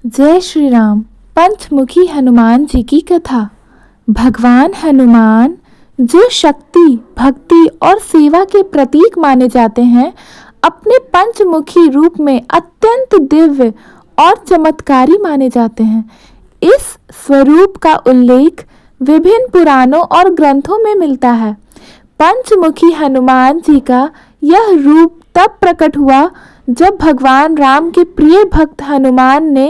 जय श्री राम। पंचमुखी हनुमान जी की कथा। भगवान हनुमान, जो शक्ति, भक्ति और सेवा के प्रतीक माने जाते हैं, अपने पंचमुखी रूप में अत्यंत दिव्य और चमत्कारी माने जाते हैं। इस स्वरूप का उल्लेख विभिन्न पुराणों और ग्रंथों में मिलता है। पंचमुखी हनुमान जी का यह रूप तब प्रकट हुआ जब भगवान राम के प्रिय भक्त हनुमान ने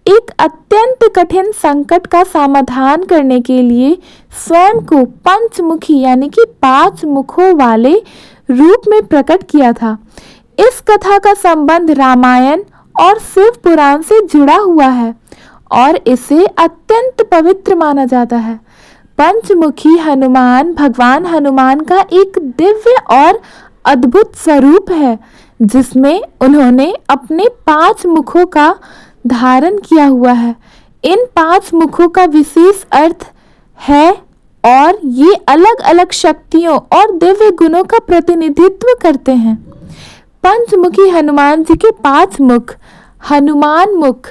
एक अत्यंत कठिन संकट का समाधान करने के लिए स्वयं को पंचमुखी यानी कि 5 मुखों वाले रूप में प्रकट किया था। इस कथा का संबंध रामायण और शिव पुराण से जुड़ा हुआ है और इसे अत्यंत पवित्र माना जाता है। पंचमुखी हनुमान भगवान हनुमान का एक दिव्य और अद्भुत स्वरूप है, जिसमें उन्होंने अपने 5 मुखों का धारण किया हुआ है। इन 5 मुखों का विशेष अर्थ है और ये अलग अलग शक्तियों और दिव्य गुणों का प्रतिनिधित्व करते हैं। पंचमुखी हनुमान जी के 5 मुख, हनुमान मुख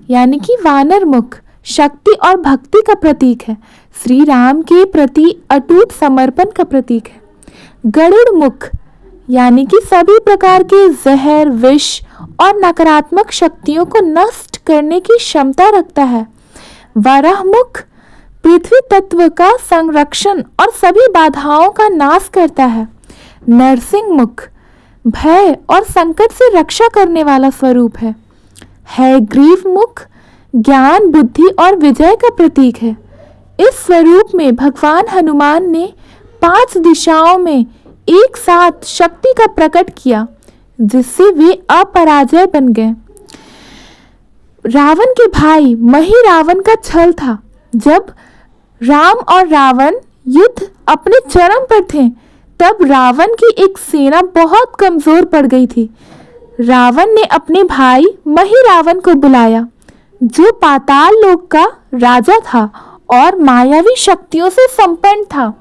यानी कि वानर मुख, शक्ति और भक्ति का प्रतीक है। श्री राम के प्रति अटूट समर्पण का प्रतीक है। गरुड़ मुख यानी कि सभी प्रकार के जहर, विष और नकारात्मक शक्तियों को नष्ट करने की क्षमता रखता है। वराह मुख पृथ्वी तत्व का संरक्षण और सभी बाधाओं का नाश करता है। नरसिंह मुख भय और संकट से रक्षा करने वाला स्वरूप है। हयग्रीव मुख ज्ञान, बुद्धि और विजय का प्रतीक है। इस स्वरूप में भगवान हनुमान ने 5 दिशाओं में एक साथ शक्ति का प्रकट किया, जिससे वे अपराजय बन गए। रावण के भाई महिरावण का छल था। जब राम और रावण युद्ध अपने चरम पर थे, तब रावण की एक सेना बहुत कमजोर पड़ गई थी। रावण ने अपने भाई महिरावण को बुलाया, जो पाताल लोक का राजा था और मायावी शक्तियों से संपन्न था।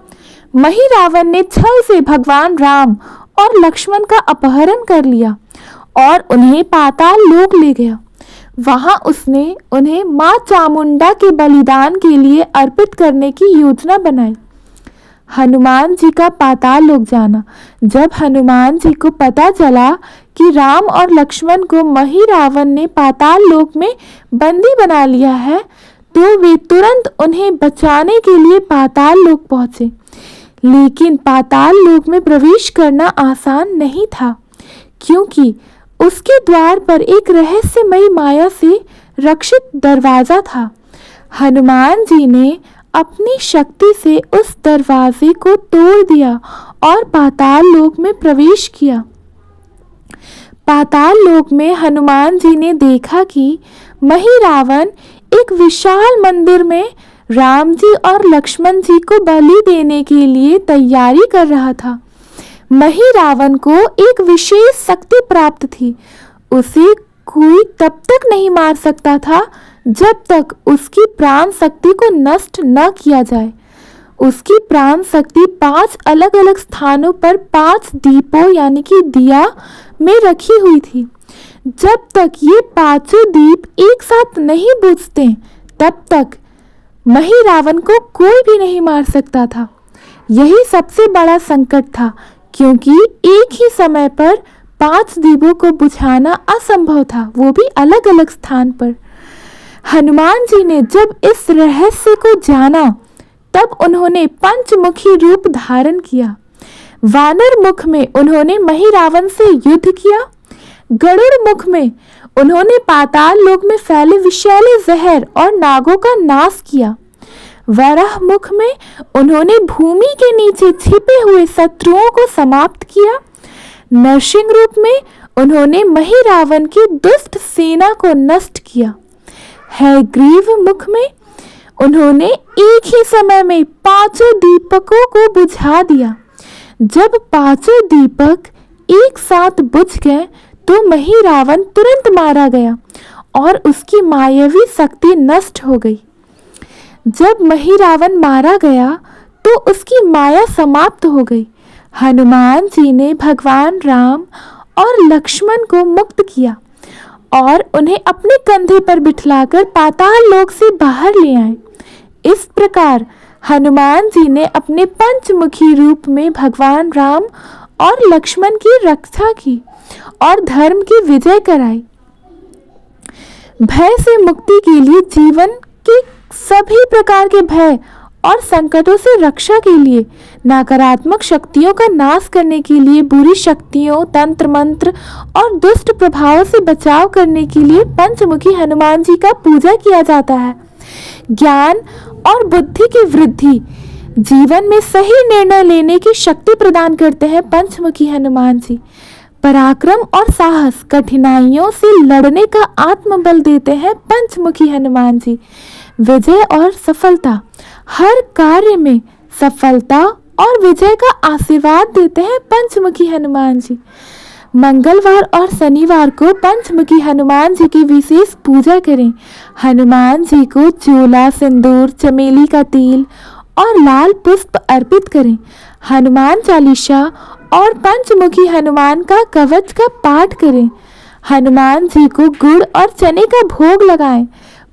महिरावण ने छल से भगवान राम और लक्ष्मण का अपहरण कर लिया और उन्हें पाताल लोक ले गया। वहां उसने उन्हें मां चामुंडा के बलिदान के लिए अर्पित करने की योजना बनाई। हनुमान जी का पाताल लोक जाना। जब हनुमान जी को पता चला कि राम और लक्ष्मण को महिरावण ने पाताल लोक में बंदी बना लिया है, तो वे तुरंत उन्हें बचाने के लिए पाताल लोक पहुंचे। लेकिन पाताल लोक में प्रवेश करना आसान नहीं था, क्योंकि उसके द्वार पर एक रहस्यमयी माया से रक्षित दरवाजा था। हनुमान जी ने अपनी शक्ति से उस दरवाजे को तोड़ दिया और पाताल लोक में प्रवेश किया। पाताल लोक में हनुमान जी ने देखा कि महिरावण एक विशाल मंदिर में राम जी और लक्ष्मण जी को बलि देने के लिए तैयारी कर रहा था। महिरावण को एक विशेष शक्ति प्राप्त थी। उसे कोई तब तक नहीं मार सकता था जब तक उसकी प्राण शक्ति को नष्ट न किया जाए। उसकी प्राण शक्ति 5 अलग अलग स्थानों पर 5 दीपों यानी कि दिया में रखी हुई थी। जब तक ये 5 दीप एक साथ नहीं बुझते, तब तक महिरावण को कोई भी नहीं मार सकता था। यही सबसे बड़ा संकट था, क्योंकि एक ही समय पर 5 दीपों को बुझाना असंभव था, वो भी अलग अलग स्थान पर। हनुमान जी ने जब इस रहस्य को जाना, तब उन्होंने पंचमुखी रूप धारण किया। वानर मुख में उन्होंने महिरावण से युद्ध किया। गरुड़ मुख में उन्होंने पाताल लोक में फैले विषैले जहर और नागों का नाश किया। वराह मुख में उन्होंने भूमि के नीचे छिपे हुए शत्रुओं को समाप्त किया। नरसिंह रूप में उन्होंने महिरावण की दुष्ट सेना को नष्ट किया। हयग्रीव मुख में उन्होंने एक ही समय में 5 दीपकों को बुझा दिया। जब 5 दीपक एक साथ बुझ गए, तो महिरावण तुरंत मारा गया और उसकी मायावी शक्ति नष्ट हो गई। जब महिरावण मारा गया, तो उसकी माया समाप्त हो गई। हनुमान जी ने भगवान राम और लक्ष्मण को मुक्त किया और उन्हें अपने कंधे पर बिठलाकर पाताल लोक से बाहर ले आए। इस प्रकार हनुमान जी ने अपने पंचमुखी रूप में भगवान राम और लक्ष्मण की रक्षा की और धर्म की विजय कराई। भय से मुक्ति के लिए, जीवन के सभी प्रकार के भय और संकटों से रक्षा के लिए, नकारात्मक शक्तियों का नाश करने के लिए, बुरी शक्तियों, तंत्र मंत्र और दुष्ट प्रभावों से बचाव करने के लिए पंचमुखी हनुमान जी का पूजा किया जाता है। ज्ञान और बुद्धि की वृद्धि, जीवन में सही निर्णय लेने की शक्ति प्रदान करते हैं पंचमुखी हनुमान जी। पराक्रम और साहस, कठिनाइयों से लड़ने का आत्मबल देते हैं पंचमुखी हनुमान जी। विजय और सफलता, हर कार्य में सफलता और विजय का आशीर्वाद देते हैं पंचमुखी हनुमान जी। मंगलवार और शनिवार को पंचमुखी हनुमान जी की विशेष पूजा करें। हनुमान जी को चूला, सिंदूर, चमेली का तेल और लाल पुष्प अर्पित करें। हनुमान चालीसा और पंचमुखी हनुमान का कवच का पाठ करें। हनुमान जी को गुड़ और चने का भोग लगाएं।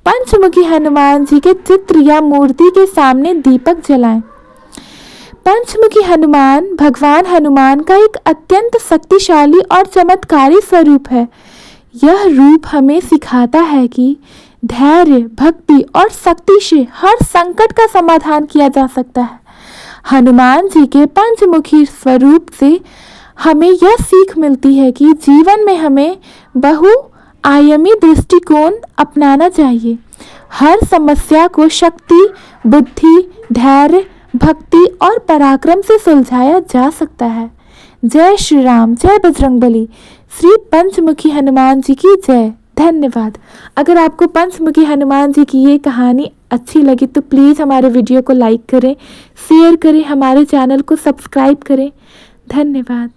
पंचमुखी हनुमान जी के चित्र या मूर्ति के सामने दीपक जलाएं। पंचमुखी हनुमान भगवान हनुमान का एक अत्यंत शक्तिशाली और चमत्कारी स्वरूप है। यह रूप हमें सिखाता है कि धैर्य, भक्ति और शक्ति से हर संकट का समाधान किया जा सकता है। हनुमान जी के पंचमुखी स्वरूप से हमें यह सीख मिलती है कि जीवन में हमें बहुआयामी दृष्टिकोण अपनाना चाहिए। हर समस्या को शक्ति, बुद्धि, धैर्य, भक्ति और पराक्रम से सुलझाया जा सकता है। जय श्री राम, जय बजरंगबली, श्री पंचमुखी हनुमान जी की जय। धन्यवाद। अगर आपको पंचमुखी हनुमान जी की ये कहानी अच्छी लगी तो प्लीज़ हमारे वीडियो को लाइक करें, शेयर करें, हमारे चैनल को सब्सक्राइब करें। धन्यवाद।